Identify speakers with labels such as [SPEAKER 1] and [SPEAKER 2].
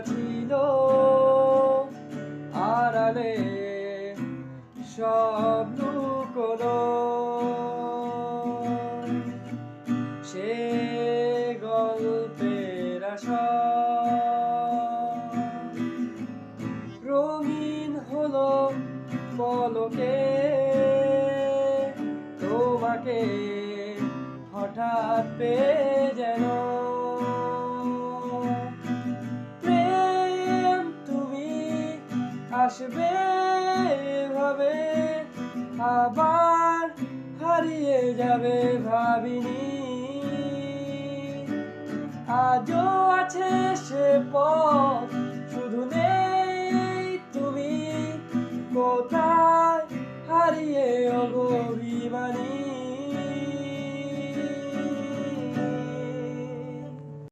[SPEAKER 1] ছিল আড়ালে সব লুকোনো, সে গল্পের আসর রঙিন হলো পলকে তোমাকে হঠাৎ পেয়ে যেন। প্রেম তুমি আসবে ভাবে আবার হারিয়ে যাবে ভাবিনি, আজও আছে সে পথ শুধু নেই তুমি কোথায়।